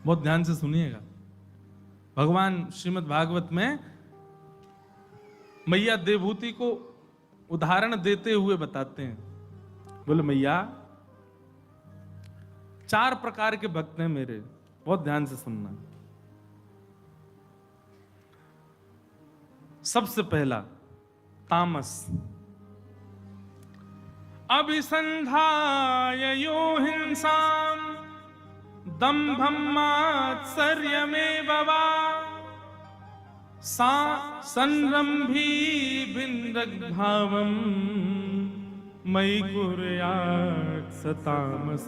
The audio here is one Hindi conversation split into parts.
बहुत ध्यान से सुनिएगा। भगवान श्रीमद् भागवत में मैया देवहूति को उदाहरण देते हुए बताते हैं। बोले मैया, 4 प्रकार के भक्त हैं मेरे, बहुत ध्यान से सुनना। सबसे पहला तामस। अभिसंधाय यो हिंसाम दंभम मात्सर्यमेव वा सा संरंभी भिन्नग्भावम मयि कुर्यात् स तामस।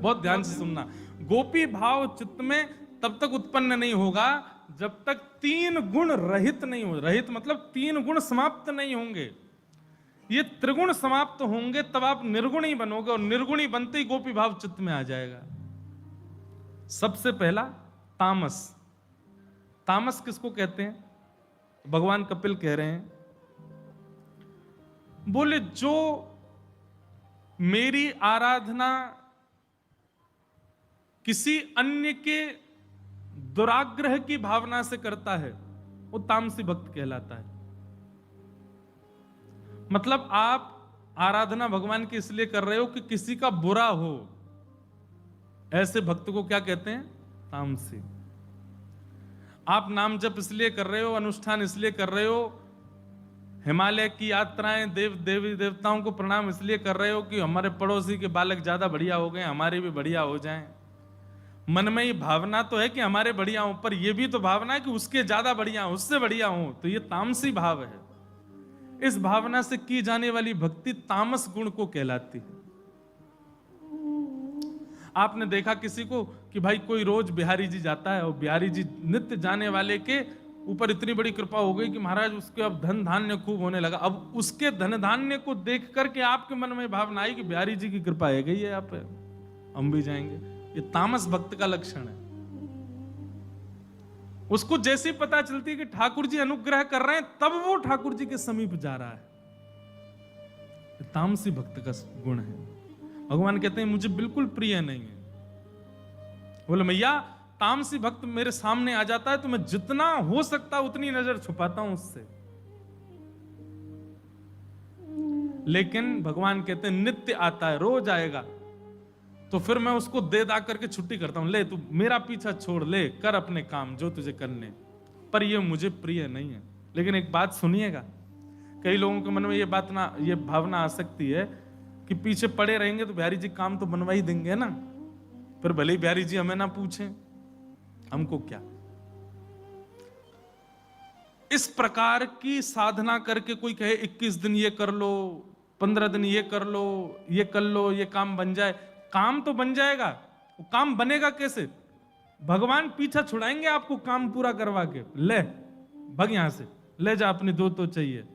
बहुत ध्यान से सुनना। गोपी भाव चित्त में तब तक उत्पन्न नहीं होगा जब तक 3 गुण रहित नहीं हो। रहित मतलब 3 गुण समाप्त नहीं होंगे। ये त्रिगुण समाप्त होंगे तब आप निर्गुण ही बनोगे, और निर्गुणी बनते ही गोपी भाव चित्त में आ जाएगा। सबसे पहला तामस। तामस किसको कहते हैं? भगवान कपिल कह रहे हैं, बोले जो मेरी आराधना किसी अन्य के दुराग्रह की भावना से करता है वो तामसी भक्त कहलाता है। मतलब आप आराधना भगवान की इसलिए कर रहे हो कि किसी का बुरा हो, ऐसे भक्त को क्या कहते हैं? तामसी। आप नाम जप इसलिए कर रहे हो, अनुष्ठान इसलिए कर रहे हो, हिमालय की यात्राएं, देवी देवताओं को प्रणाम इसलिए कर रहे हो कि हमारे पड़ोसी के बालक ज्यादा बढ़िया हो गए, हमारे भी बढ़िया हो जाएं। मन में ये भावना तो है कि हमारे बढ़िया हो, पर यह भी तो भावना है कि उसके ज्यादा बढ़िया हो, उससे बढ़िया हो। तो ये तामसी भाव है। इस भावना से की जाने वाली भक्ति तामस गुण को कहलाती है। आपने देखा किसी को कि भाई कोई रोज बिहारी जी जाता है और बिहारी जी नित्य जाने वाले के ऊपर इतनी बड़ी कृपा हो गई कि महाराज उसके अब धन धान्य खूब होने लगा। अब उसके धन धान्य को देख करके आपके मन में भावना आई कि बिहारी जी की कृपा है गई है यहाँ पे, हम भी जाएंगे। ये तामस भक्त का लक्षण है। उसको जैसी पता चलती है कि ठाकुर जी अनुग्रह कर रहे हैं तब वो ठाकुर जी के समीप जा रहा है। ये तामसी भक्त का गुण है। भगवान कहते हैं मुझे बिल्कुल प्रिय नहीं है। बोले मैया, तामसी भक्त मेरे सामने आ जाता है तो मैं जितना हो सकता उतनी नजर छुपाता हूं उससे। लेकिन भगवान कहते हैं नित्य आता है, रोज आएगा, तो फिर मैं उसको दे दा करके छुट्टी करता हूं। ले तू मेरा पीछा छोड़, ले कर अपने काम जो तुझे करने, पर ये मुझे प्रिय नहीं है। लेकिन एक बात सुनिएगा, कई लोगों के मन में ये भावना आ सकती है कि पीछे पड़े रहेंगे तो बिहारी जी काम तो बनवा ही देंगे ना, फिर भले ही बिहारी जी हमें ना पूछें, हमको क्या। इस प्रकार की साधना करके कोई कहे 21 दिन ये कर लो, 15 दिन ये कर लो, ये कर लो, ये काम बन जाए। काम तो बन जाएगा, वो काम बनेगा कैसे? भगवान पीछा छुड़ाएंगे आपको काम पूरा करवा के, ले भग यहां से, ले जा अपनी दो तो चाहिए।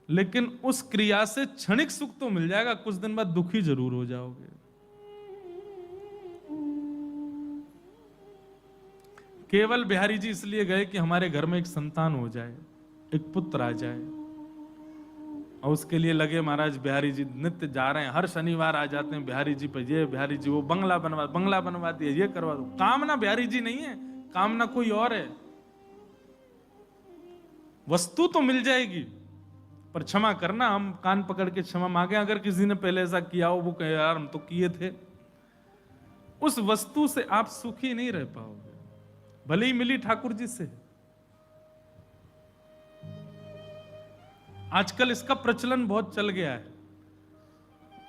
लेकिन उस क्रिया से क्षणिक सुख तो मिल जाएगा, कुछ दिन बाद दुखी जरूर हो जाओगे। केवल बिहारी जी इसलिए गए कि हमारे घर में एक संतान हो जाए, एक पुत्र आ जाए, और उसके लिए लगे महाराज बिहारी जी नित्य जा रहे हैं, हर शनिवार आ जाते हैं बिहारी जी पे, ये बिहारी जी वो बंगला बनवा दिया, ये करवा दो। कामना बिहारी जी नहीं है, कामना कोई और है। वस्तु तो मिल जाएगी, पर क्षमा करना, हम कान पकड़ के क्षमा मांगे। अगर किसी ने पहले ऐसा किया हो, वो कहे यार हम तो किए थे, उस वस्तु से आप सुखी नहीं रह पाओगे, भले ही मिली ठाकुर जी से। आजकल इसका प्रचलन बहुत चल गया है,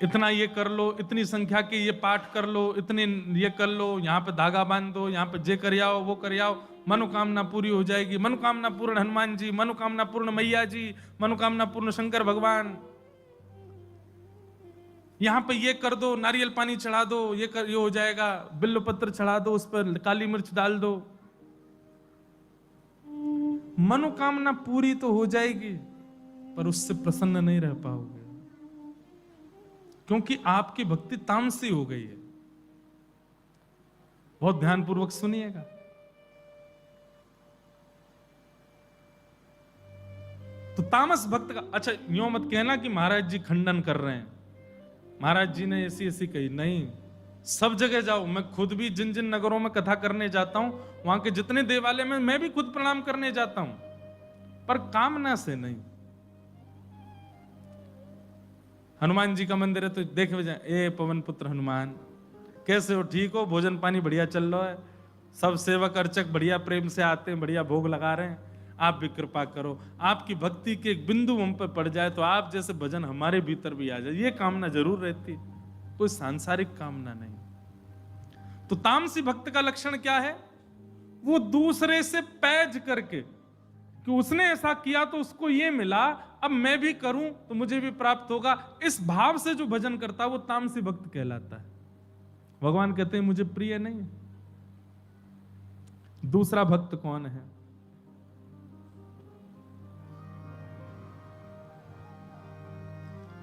इतना ये कर लो, इतनी संख्या के ये पाठ कर लो, इतने ये कर लो, यहां पे धागा बांध दो, यहां पे जे कर आओ, वो कर आओ, मनोकामना पूरी हो जाएगी। मनोकामना पूर्ण हनुमान जी, मनोकामना पूर्ण मैया जी, मनोकामना पूर्ण शंकर भगवान। यहां पे ये कर दो, नारियल पानी चढ़ा दो, ये हो जाएगा, बिल्व पत्र चढ़ा दो, उस पर काली मिर्च डाल दो, मनोकामना पूरी तो हो जाएगी, पर उससे प्रसन्न नहीं रह पाओगे, क्योंकि आपकी भक्ति तामसी हो गई है। बहुत ध्यानपूर्वक सुनिएगा। तो तामस भक्त का, अच्छा यूं मत कहना कि महाराज जी खंडन कर रहे हैं, महाराज जी ने ऐसी ऐसी कही, नहीं, सब जगह जाओ, मैं खुद भी जिन जिन नगरों में कथा करने जाता हूं, वहां के जितने देवालय में मैं भी खुद प्रणाम करने जाता हूं, पर कामना से नहीं। हनुमान जी का मंदिर है तो देख जाए, ए पवन पुत्र हनुमान, कैसे हो, ठीक हो, भोजन पानी बढ़िया चल रहा है, सब सेवक अर्चक बढ़िया प्रेम से आते हैं, बढ़िया भोग लगा रहे हैं, आप भी कृपा करो, आपकी भक्ति के एक बिंदु हम पर पड़ जाए तो आप जैसे भजन हमारे भीतर भी आ जाए, ये कामना जरूर रहती, कोई सांसारिक कामना नहीं। तो तामसी भक्त का लक्षण क्या है? वो दूसरे से पैज करके कि उसने ऐसा किया तो उसको ये मिला, अब मैं भी करूं तो मुझे भी प्राप्त होगा, इस भाव से जो भजन करता है वो तामसी भक्त कहलाता है। भगवान कहते हैं मुझे प्रिय नहीं। दूसरा भक्त कौन है?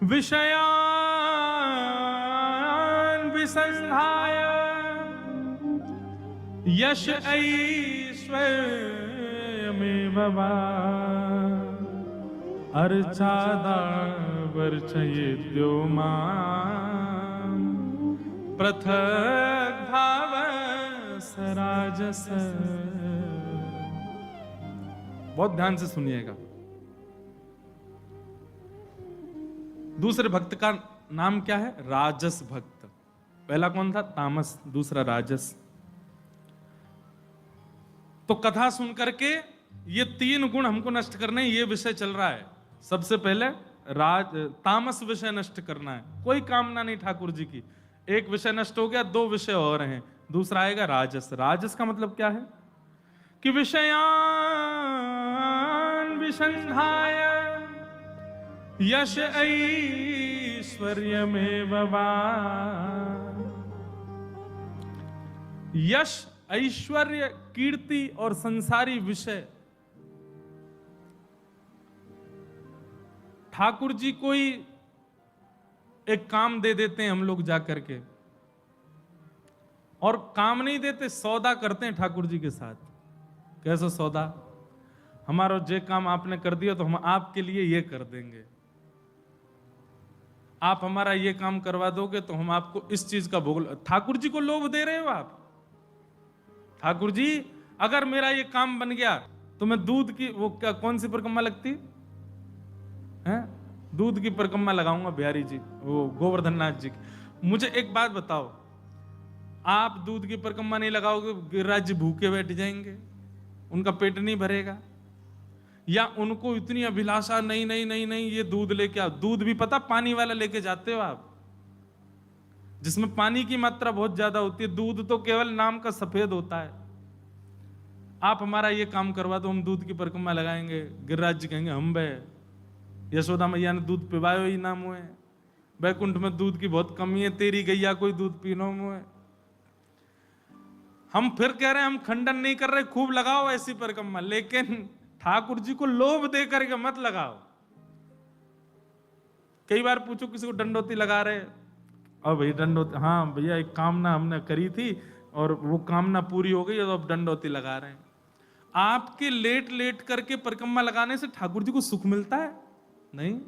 विषयान विसंधाय यश ऐश्वर्यमेव वा अर्चादा वर्चयेद्यो मां पृथक् भाव सराजस। बहुत ध्यान से सुनिएगा। दूसरे भक्त का नाम क्या है? राजस भक्त। पहला कौन था? तामस, दूसरा राजस। तो कथा सुन करके ये तीन गुण हमको नष्ट करने, ये विषय चल रहा है। सबसे पहले तामस विषय नष्ट करना है, कोई कामना नहीं ठाकुर जी की। एक विषय नष्ट हो गया, दो विषय और हैं, दूसरा आएगा राजस। राजस का मतलब क्या है? कि विषयान विसंधाय यश ऐश्वर्यमेव वा। यश, ऐश्वर्य, कीर्ति और संसारी विषय। ठाकुर जी कोई एक काम दे देते हैं हम लोग जा करके, और काम नहीं देते, सौदा करते हैं ठाकुर जी के साथ। कैसा सौदा? हमारा जे काम आपने कर दिया तो हम आपके लिए ये कर देंगे, आप हमारा ये काम करवा दोगे तो हम आपको इस चीज का भोग। ठाकुर जी को लोभ दे रहे हो आप। ठाकुर जी अगर मेरा ये काम बन गया तो मैं दूध की, वो क्या कौन सी परिक्रमा लगती है, दूध की परिक्रमा लगाऊंगा बिहारी जी, वो गोवर्धन नाथ जी की। मुझे एक बात बताओ, आप दूध की परिक्रमा नहीं लगाओगे, गिरिराज जी भूखे बैठ जाएंगे, उनका पेट नहीं भरेगा? या उनको इतनी अभिलाषा, नहीं नहीं नहीं नहीं ये दूध लेके आओ। दूध भी पता पानी वाला लेके जाते हो आप, जिसमें पानी की मात्रा बहुत ज्यादा होती है। दूध तो केवल नाम का सफेद होता है। आप हमारा ये काम करवा दो, हम दूध की परिक्रमा लगाएंगे। गिरिराज जी कहेंगे हम बे, यशोदा मैया ने दूध पिवायो ही ना मुए, बैकुंठ में दूध की बहुत कमी है, तेरी गैया कोई दूध पीनो मुए। हम फिर कह रहे हैं, हम खंडन नहीं कर रहे, खूब लगाओ ऐसी परिक्रमा, लेकिन ठाकुर जी को लोभ दे करके मत लगाओ। कई बार पूछो किसी को, दंडोती लगा रहे, और भाई दंडोती, हाँ भैया एक कामना हमने करी थी और वो कामना पूरी हो गई तो अब दंडोती लगा रहे हैं। आपके लेट लेट करके परिक्रमा लगाने से ठाकुर जी को सुख मिलता है? नहीं।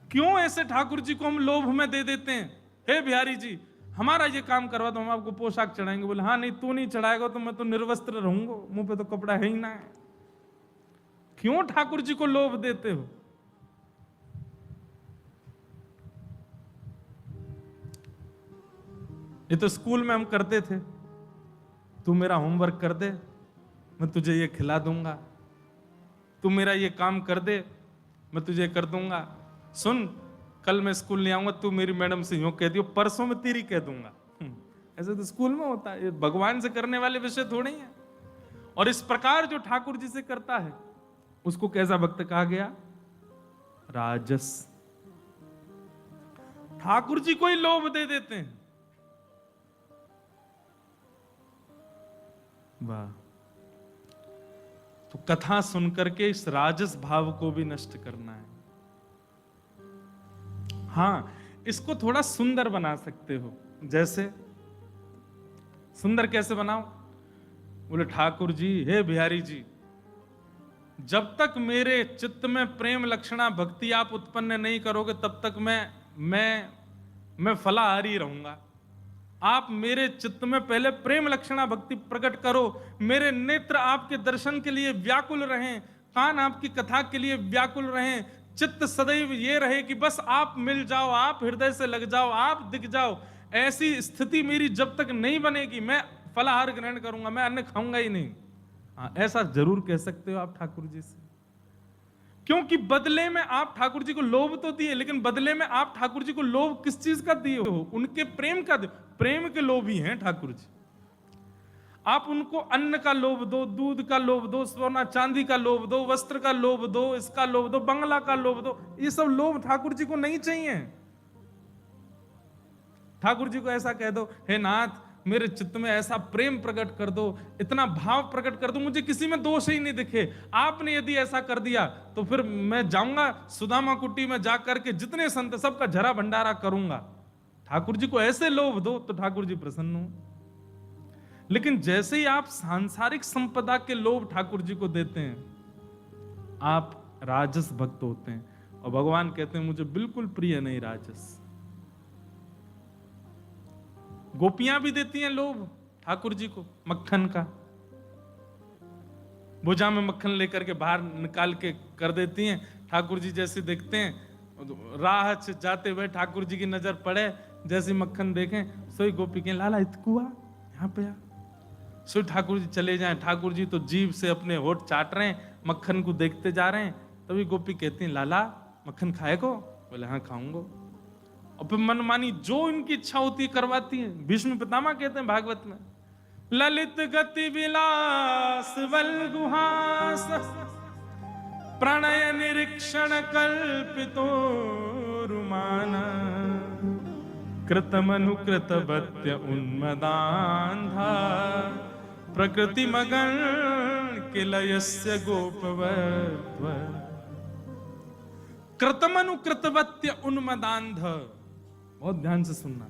क्यों ऐसे ठाकुर जी को हम लोभ में दे देते हैं? हे बिहारी जी हमारा ये काम करवा दो, हम आपको पोशाक चढ़ाएंगे। बोले हाँ नहीं, तू नहीं चढ़ाएगा तो मैं तो निर्वस्त्र रहूंगा, मुंह पे तो कपड़ा है ही ना है। क्यों ठाकुर जी को लोभ देते हो? ये तो स्कूल में हम करते थे, तू मेरा होमवर्क कर दे मैं तुझे ये खिला दूंगा, तू मेरा ये काम कर दे मैं तुझे कर दूंगा। सुन कल मैं स्कूल नहीं आऊंगा, तू मेरी मैडम से यूं कह दियो, परसों में तेरी कह दूंगा। ऐसे तो स्कूल में होता है। ये भगवान से करने वाले विषय थोड़े हैं। और इस प्रकार जो ठाकुर जी से करता है उसको कैसा भक्त कहा गया? राजस। ठाकुर जी को ही लोभ दे देते हैं। वाह। तो कथा सुनकर के इस राजस भाव को भी नष्ट करना है। हाँ, इसको थोड़ा सुंदर बना सकते हो। जैसे सुंदर कैसे बनाओ? बोले ठाकुर जी, हे बिहारी जी, जब तक मेरे चित्त में प्रेम लक्षणा भक्ति आप उत्पन्न नहीं करोगे तब तक मैं फलाहारी रहूंगा। आप मेरे चित्त में पहले प्रेम लक्षणा भक्ति प्रकट करो, मेरे नेत्र आपके दर्शन के लिए व्याकुल रहें, कान आपकी कथा के लिए व्याकुल रहें, चित्त सदैव ये रहे कि बस आप मिल जाओ, आप हृदय से लग जाओ, आप दिख जाओ। ऐसी स्थिति मेरी जब तक नहीं बनेगी मैं फलाहार ग्रहण करूंगा, मैं अन्न खाऊंगा ही नहीं। हाँ, ऐसा जरूर कह सकते हो आप ठाकुर जी से, क्योंकि बदले में आप ठाकुर जी को लोभ तो दिए, लेकिन बदले में आप ठाकुर जी को लोभ किस चीज का दिए हो? उनके प्रेम का। प्रेम के लोभी हैं ठाकुर जी। आप उनको अन्न का लोभ दो, दूध का लोभ दो, सोना चांदी का लोभ दो, वस्त्र का लोभ दो, इसका लोभ दो, बंगला का लोभ दो, ये सब लोभ ठाकुर जी को नहीं चाहिए। ठाकुर जी को ऐसा कह दो, हे नाथ मेरे चित्त में ऐसा प्रेम प्रकट कर दो, इतना भाव प्रकट कर दो, मुझे किसी में दोष ही नहीं दिखे। आपने यदि ऐसा कर दिया तो फिर मैं जाऊंगा सुदामा कुटी में जाकर के जितने संत सबका झरा भंडारा करूंगा। ठाकुर जी को ऐसे लोभ दो तो ठाकुर जी प्रसन्न हो। लेकिन जैसे ही आप सांसारिक संपदा के लोभ ठाकुर जी को देते हैं, आप राजस भक्त होते हैं, और भगवान कहते हैं मुझे बिल्कुल प्रिय नहीं राजस। गोपियां भी देती हैं लोभ ठाकुर जी को मक्खन का, भुजा में मक्खन लेकर के बाहर निकाल के कर देती हैं। ठाकुर जी जैसे देखते हैं, राह से जाते हुए ठाकुर जी की नजर पड़े, जैसे मक्खन देखें सोई गोपी के लाला इतकुआ यहाँ पे आ, सोई ठाकुर जी चले जाएं। ठाकुर जी तो जीभ से अपने होठ चाट रहे हैं, मक्खन को देखते जा रहे हैं, तभी गोपी कहती हैं लाला मक्खन खाए को? बोले हाँ खाऊंगा। और फिर मनमानी जो इनकी इच्छा होती है करवाती है। भीष्म पितामह कहते हैं भागवत में, ललित गति विलास बल गुहास प्रणय निरीक्षण कल्पितो रुमाना कृतमनुकृत वत्य उन्मदान्धा प्रकृति मगन किलयस्य गोपवत्व कृतमनुकृतवत्य उन्मदान्ध। बहुत ध्यान से सुनना।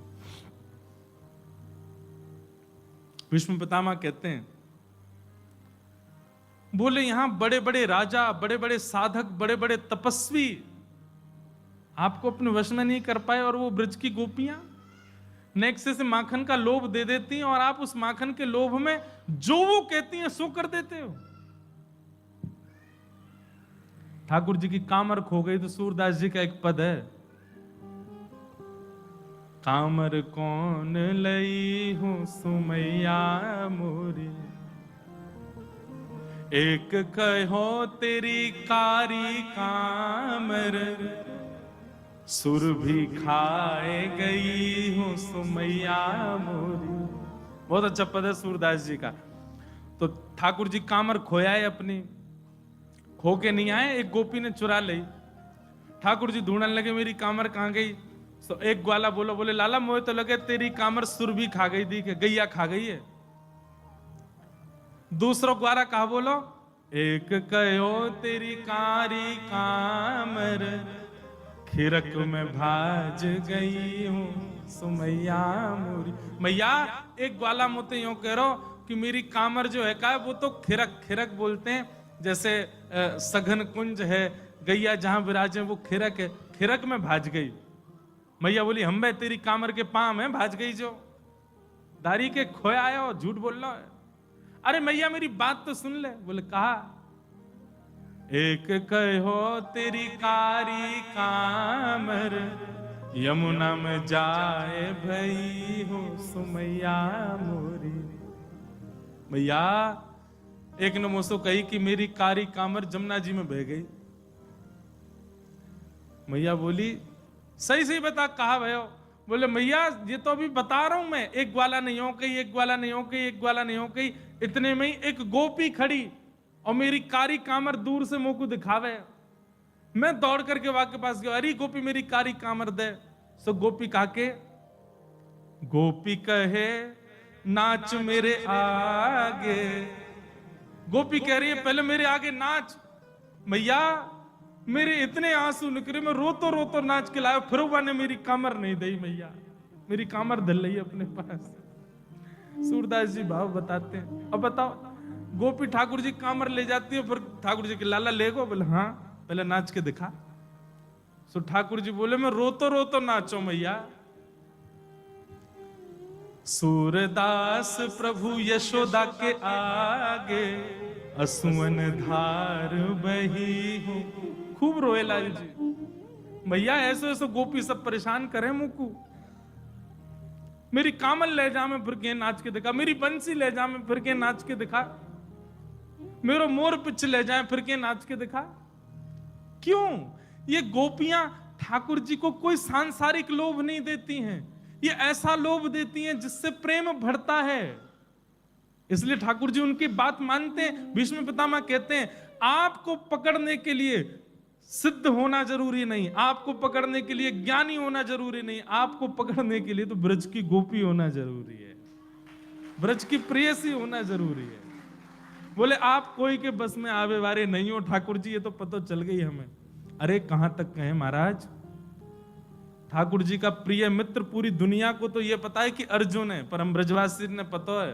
भीष्म पितामह कहते हैं, बोले यहां बड़े बड़े राजा, बड़े बड़े साधक, बड़े बड़े तपस्वी आपको अपने वश में नहीं कर पाए, और वो ब्रज की गोपियां नेक्से से माखन का लोभ दे देती हैं, और आप उस माखन के लोभ में जो वो कहती हैं सो कर देते हो। ठाकुर जी की कामर खो गई तो सूरदास जी का एक पद है, कामर कौन लई हूं सुमैया मोरी, एक कहो तेरी कारी कामर, सुर भी खाए गई हूं सुमैया मोरी। बहुत अच्छा पद है सूरदास जी का। तो ठाकुर जी कामर खोया है अपनी, खो के नहीं आए, एक गोपी ने चुरा ली। ठाकुर जी ढूंढने लगे मेरी कामर कहां गई। तो एक ग्वाला बोले लाला मोहे तो लगे तेरी कामर सुर भी खा गई थी, गैया खा गई है। दूसरा ग्वाला कहा बोलो, एक कहो तेरी कारी कामर, खिरक में भाज गई हूं सुमैया मोरी। मैया एक ग्वाला मोते यूं कह रहो कि मेरी कामर जो है का वो तो खिरक, खिरक बोलते हैं, जैसे सघन कुंज है, गैया जहां विराजे वो खिरक है, खिरक में भाज गई। मैया बोली हम बे तेरी कामर के पांव में भाज गई जो, दारी के खोया आया हो, झूठ बोल रहा है। अरे मैया मेरी बात तो सुन ले। बोले कहा, एक कहो तेरी कारी कामर, यमुना में जाए भई हो सुमैया मोरी। मैया एक ने मुझसे कही कि मेरी कारी कामर जमुना जी में बह गई। मैया बोली सही सही बता कहा भयो। बोले मैया ये तो अभी बता रहा हूं मैं, एक ग्वाला नहीं हो गई, एक ग्वाला नहीं हो गई, एक ग्वाला नहीं हो गई। इतने में ही एक गोपी खड़ी और मेरी कारी कामर दूर से मुंह को दिखावे। मैं दौड़ करके वहां के पास गया, अरे गोपी मेरी कारी कामर दे। सो गोपी कहा के, गोपी कहे नाच मेरे आगे। गोपी कह रही है पहले मेरे आगे नाच। मैया मेरे इतने आंसू निकले, मैं रोतो रोतो नाच के लाया, फिर वो ने मेरी कामर नहीं दी। मैया मेरी कामर धल रही है अपने पास। सूरदास जी भाव बताते हैं। अब बताओ, गोपी ठाकुर जी कामर ले जाती है, फिर ठाकुर जी के लाला ले गो। बोले हाँ पहले नाच के दिखा। सो ठाकुर जी बोले मैं रोतो रोतो नाचो मैया। सूरदास प्रभु यशोदा के आगे असुवन धार बही हूं। खूब रोए लाल जी, भैया ऐसे ऐसे गोपी सब परेशान करे मुझको। मेरी कामल ले जा में फिर के नाच के दिखा, मेरी बंसी ले जा में फिर के नाच के दिखा, मेरो मोर पिच ले जाए फिर के नाच के दिखा। क्यों? ये गोपियां ठाकुर जी को कोई सांसारिक लोभ नहीं देती हैं, ये ऐसा लोभ देती हैं जिससे प्रेम बढ़ता है। इसलिए ठाकुर जी उनकी बात मानते हैं। भीष्म पितामह कहते हैं आपको पकड़ने के लिए सिद्ध होना जरूरी नहीं, आपको पकड़ने के लिए ज्ञानी होना जरूरी नहीं, आपको पकड़ने के लिए तो ब्रज की गोपी होना जरूरी है, ब्रज की प्रेयसी होना जरूरी है। बोले आप कोई के बस में आवे वारे नहीं हो ठाकुर जी, ये तो पता चल गई हमें। अरे कहां तक कहें महाराज, ठाकुर जी का प्रिय मित्र पूरी दुनिया को तो ये पता है कि अर्जुन है, पर हम ब्रजवासी ने पता है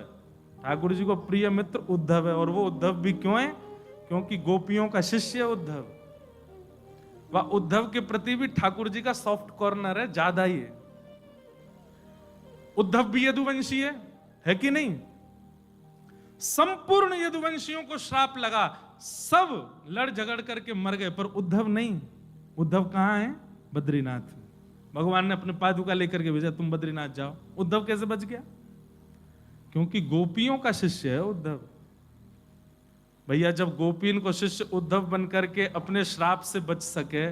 ठाकुर जी को प्रिय मित्र उद्धव है। और वो उद्धव भी क्यों है? क्योंकि गोपियों का शिष्य है उद्धव। वह उद्धव के प्रति भी ठाकुर जी का सॉफ्ट कॉर्नर है, ज्यादा ही है। उद्धव भी यदुवंशी है कि नहीं? संपूर्ण यदुवंशियों को श्राप लगा, सब लड़ झगड़ करके मर गए, पर उद्धव नहीं। उद्धव कहां है? बद्रीनाथ। भगवान ने अपने पादुका लेकर के भेजा, तुम बद्रीनाथ जाओ। उद्धव कैसे बच गया? क्योंकि गोपियों का शिष्य है उद्धव। भैया जब गोपीन को शिष्य उद्धव बन करके अपने श्राप से बच सके,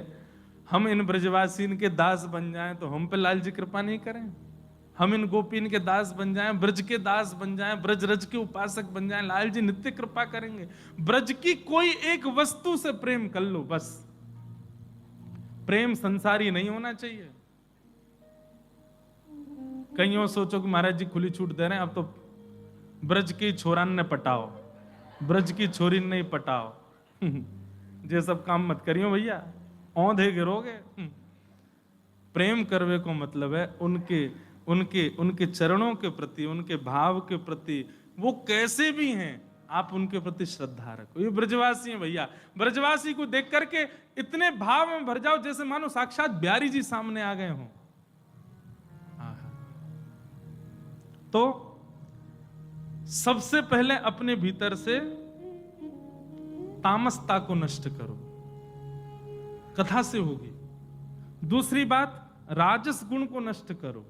हम इन ब्रजवासीन के दास बन जाएं तो हम पे लाल जी कृपा नहीं करें? हम इन गोपीन के दास बन जाएं, ब्रज के दास बन जाएं, ब्रज रज के उपासक बन जाएं, लाल जी नित्य कृपा करेंगे। ब्रज की कोई एक वस्तु से प्रेम कर लो बस। प्रेम संसारी नहीं होना चाहिए। कईयों सोचो कि महाराज जी खुली छूट दे रहे हैं, अब तो ब्रज की छोरान ने पटाओ, ब्रज की छोरी नहीं पटाओ। ये सब काम मत करियो भैया, औंधे गिरोगे। प्रेम करवे को मतलब है उनके चरणों के प्रति, उनके भाव के प्रति, वो कैसे भी हैं आप उनके प्रति श्रद्धा रखो। ये ब्रजवासी हैं भैया, ब्रजवासी को देख करके इतने भाव में भर जाओ जैसे मानो साक्षात बिहारी जी सामने आ गए हों। तो सबसे पहले अपने भीतर से तामसता को नष्ट करो, कथा से होगी। दूसरी बात, राजस गुण को नष्ट करो।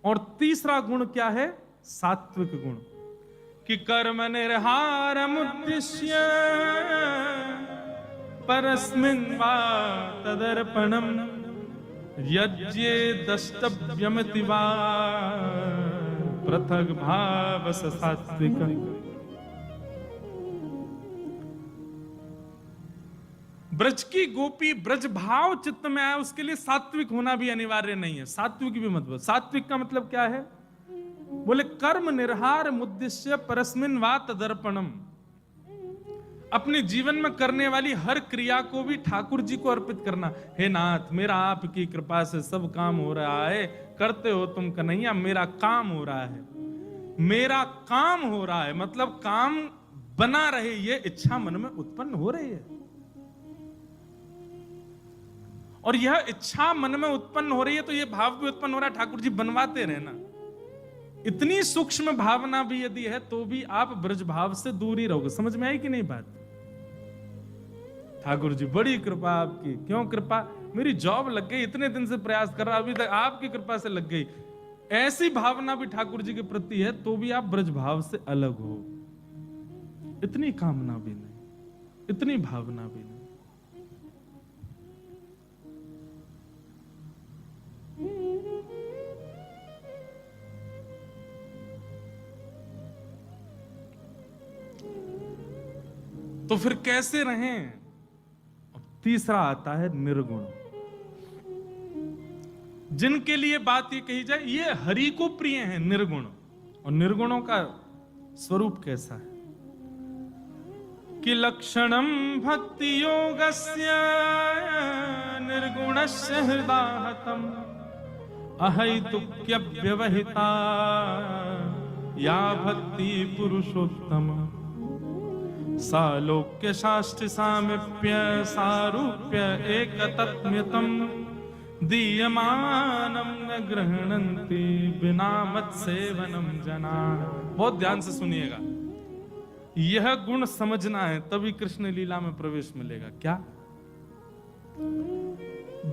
और तीसरा गुण क्या है? सात्विक गुण। कि कर्म निर्हारम उद्दिश्य परस्मिन् वा तदर्पणम यज्ञे दष्टव्यमिति वा पृथग भाव सात्विक। ब्रज की गोपी ब्रज भाव चित्त में आए, उसके लिए सात्विक होना भी अनिवार्य नहीं है। सात्विक भी मतलब, सात्विक का मतलब क्या है? बोले कर्म निर्हार मुद्दिश्य परस्मिन् वा तदर्पणम। अपने जीवन में करने वाली हर क्रिया को भी ठाकुर जी को अर्पित करना। हे नाथ, मेरा आपकी कृपा से सब काम हो रहा है, करते हो तुम कन्हैया, मेरा काम हो रहा है, मेरा काम हो रहा है, मतलब काम बना रहे, ये इच्छा मन में उत्पन्न हो रही है। और यह इच्छा मन में उत्पन्न हो रही है तो यह भाव भी उत्पन्न हो रहा है, ठाकुर जी बनवाते रहना। इतनी सूक्ष्म भावना भी यदि है तो भी आप ब्रज भाव से दूर ही रहोगे। समझ में आई कि नहीं बात? ठाकुर जी बड़ी कृपा आपकी। क्यों कृपा? मेरी जॉब लग गई, इतने दिन से प्रयास कर रहा, अभी तक आपकी कृपा से लग गई। ऐसी भावना भी ठाकुर जी के प्रति है तो भी आप ब्रज भाव से अलग हो। इतनी कामना भी नहीं, इतनी भावना भी नहीं। तो फिर कैसे रहें? अब तीसरा आता है निर्गुण। जिनके लिए बात ये कही जाए ये हरि को प्रिय है, निर्गुण। और निर्गुणों का स्वरूप कैसा है? कि लक्षणम भक्ति योगस्य निर्गुणस्य हृदाहतम अहैतुक्यव्यवहिता या भक्ति पुरुषोत्तम सालोक्य शास्त्र सामिप्य सारूप्य एकतत्म्यतम दीयमानम न गृह्णन्ति बिना मत सेवनम जना। बहुत ध्यान से सुनिएगा, यह गुण समझना है तभी कृष्ण लीला में प्रवेश मिलेगा। क्या?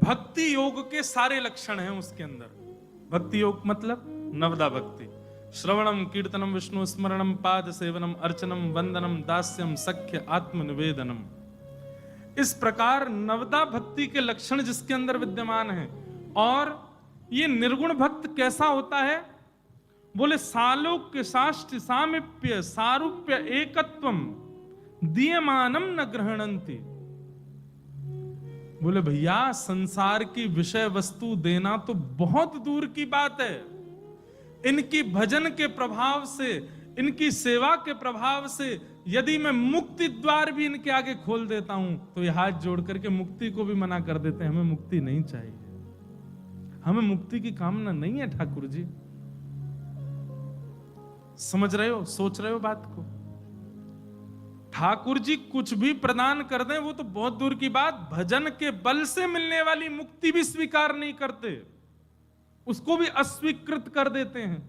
भक्ति योग के सारे लक्षण हैं उसके अंदर। भक्ति योग मतलब नवदा भक्ति, श्रवणम कीर्तनम विष्णु स्मरणम पाद सेवनम अर्चनम वंदनम दास्यम सख्य आत्मनिवेदनम। इस प्रकार नवदा भक्ति के लक्षण जिसके अंदर विद्यमान है। और ये निर्गुण भक्त कैसा होता है? बोले सालोक्य साष्टि सामीप्य सारूप्य एकत्वम दीयमानम न गृह्णन्ति। बोले भैया संसार की विषय वस्तु देना तो बहुत दूर की बात है, इनकी भजन के प्रभाव से, इनकी सेवा के प्रभाव से यदि मैं मुक्ति द्वार भी इनके आगे खोल देता हूं तो ये हाथ जोड़ करके मुक्ति को भी मना कर देते हैं। हमें मुक्ति नहीं चाहिए, हमें मुक्ति की कामना नहीं है ठाकुर जी। समझ रहे हो, सोच रहे हो बात को? ठाकुर जी कुछ भी प्रदान कर दें वो तो बहुत दूर की बात, भजन के बल से मिलने वाली मुक्ति भी स्वीकार नहीं करते, उसको भी अस्वीकृत कर देते हैं।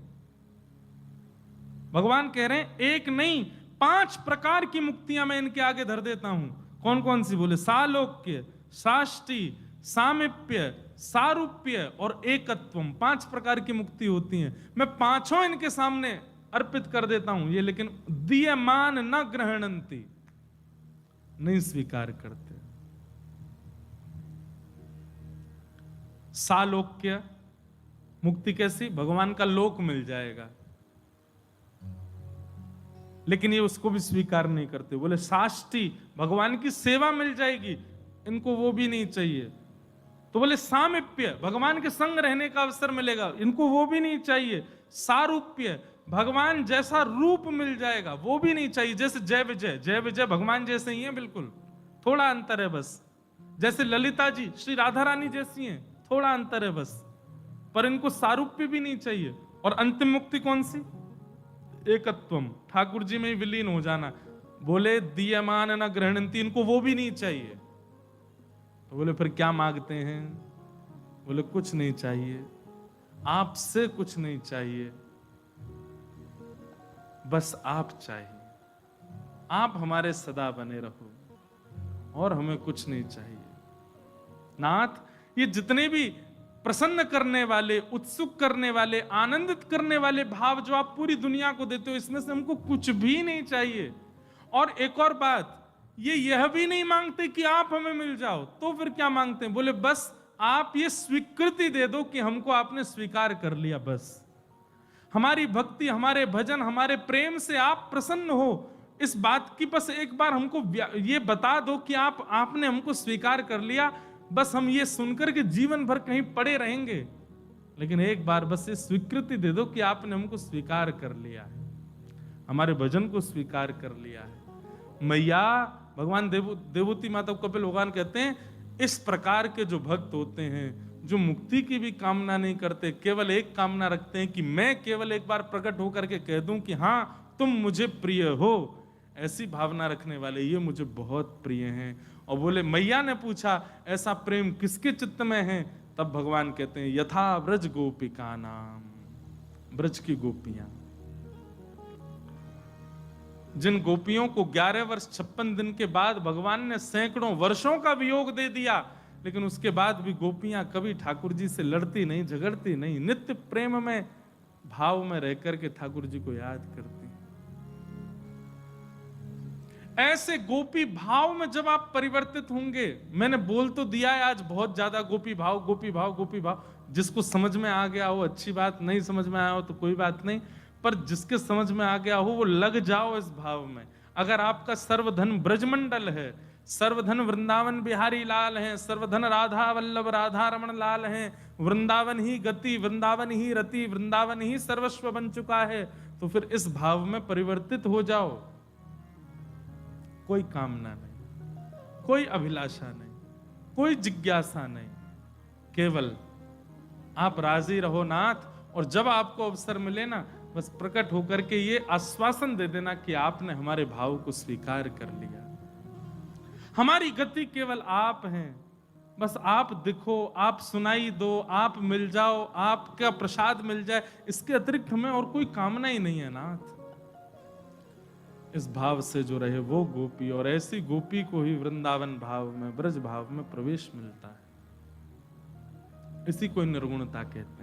भगवान कह रहे हैं एक नहीं 5 प्रकार की मुक्तियां मैं इनके आगे धर देता हूं। कौन कौन सी? बोले सालोक्य साष्टि सामीप्य सारूप्य और एकत्वम। 5 प्रकार की मुक्ति होती हैं, मैं 5 इनके सामने अर्पित कर देता हूं। ये लेकिन दीयमान न गृह्णन्ति, नहीं स्वीकार करते। सालोक्य मुक्ति कैसी? भगवान का लोक मिल जाएगा, लेकिन ये उसको भी स्वीकार नहीं करते। बोले साष्टि भगवान की सेवा मिल जाएगी, इनको वो भी नहीं चाहिए। तो बोले सामीप्य भगवान के संग रहने का अवसर मिलेगा, इनको वो भी नहीं चाहिए। सारूप्य भगवान जैसा रूप मिल जाएगा, वो भी नहीं चाहिए। जैसे जय विजय, जय विजय भगवान जैसे ही हैं बिल्कुल, थोड़ा अंतर है बस। जैसे ललिता जी श्री राधा रानी जैसी हैं, थोड़ा अंतर है बस, पर इनको सारूप्य भी नहीं चाहिए। और अंतिम मुक्ति कौन सी? एकत्वम, ठाकुर जी में ही विलीन हो जाना। बोले दीयमान न गृह्णन्ति, इनको वो भी नहीं चाहिए। तो बोले फिर क्या मांगते हैं? बोले कुछ नहीं चाहिए, आपसे कुछ नहीं चाहिए, बस आप चाहिए, आप हमारे सदा बने रहो और हमें कुछ नहीं चाहिए। नाथ, ये जितने भी प्रसन्न करने वाले, उत्सुक करने वाले, आनंदित करने वाले भाव जो आप पूरी दुनिया को देते हो, इसमें से हमको कुछ भी नहीं चाहिए। और एक और बात, ये यह भी नहीं मांगते कि आप हमें मिल जाओ, तो फिर क्या मांगते हैं? बोले बस आप ये स्वीकृति दे दो कि हमको आपने स्वीकार कर लिया। बस हमारी भक्ति, हमारे भजन, हमारे प्रेम से आप प्रसन्न हो, इस बात की बस एक बार हमको ये बता दो कि आपने हमको स्वीकार कर लिया। बस हम ये सुनकर के जीवन भर कहीं पड़े रहेंगे, लेकिन एक बार बस ये स्वीकृति दे दो कि आपने हमको स्वीकार कर लिया है, हमारे भजन को स्वीकार कर लिया है। मैया, भगवान देवूती माता कपिल भगवान कहते हैं, इस प्रकार के जो भक्त होते हैं, जो मुक्ति की भी कामना नहीं करते, केवल एक कामना रखते हैं कि मैं केवल एक बार प्रकट होकर के कह दूं कि हाँ तुम मुझे प्रिय हो, ऐसी भावना रखने वाले ये मुझे बहुत प्रिय हैं। और बोले, मैया ने पूछा ऐसा प्रेम किसके चित्त में है? तब भगवान कहते हैं यथा ब्रज गोपिका नाम, ब्रज की गोपियां, जिन गोपियों को 11 वर्ष 56 दिन के बाद भगवान ने सैकड़ों वर्षों का वियोग दे दिया, लेकिन उसके बाद भी गोपियां कभी ठाकुर जी से लड़ती नहीं, झगड़ती नहीं, नित्य प्रेम में भाव में रह करके ठाकुर जी को याद करती। ऐसे गोपी भाव में जब आप परिवर्तित होंगे, मैंने बोल तो दिया है आज बहुत ज्यादा गोपी भाव गोपी भाव गोपी भाव, जिसको समझ में आ गया हो अच्छी बात, नहीं समझ में आया हो तो कोई बात नहीं, पर जिसके समझ में आ गया हो वो लग जाओ इस भाव में। अगर आपका सर्वधन ब्रजमंडल है, सर्वधन वृंदावन बिहारी लाल हैं, सर्वधन राधा वल्लभ राधा रमण लाल हैं, वृंदावन ही गति, वृंदावन ही रति, वृंदावन ही सर्वस्व बन चुका है, तो फिर इस भाव में परिवर्तित हो जाओ। कोई कामना नहीं, कोई अभिलाषा नहीं, कोई जिज्ञासा नहीं, केवल आप राजी रहो नाथ। और जब आपको अवसर मिले ना, बस प्रकट होकर के ये आश्वासन दे देना कि आपने हमारे भाव को स्वीकार कर लिया, हमारी गति केवल आप हैं, बस आप दिखो, आप सुनाई दो, आप मिल जाओ, आपका प्रसाद मिल जाए, इसके अतिरिक्त हमें और कोई कामना ही नहीं है नाथ। इस भाव से जो रहे वो गोपी, और ऐसी गोपी को ही वृंदावन भाव में, ब्रज भाव में प्रवेश मिलता है। इसी को निर्गुणता कहते हैं।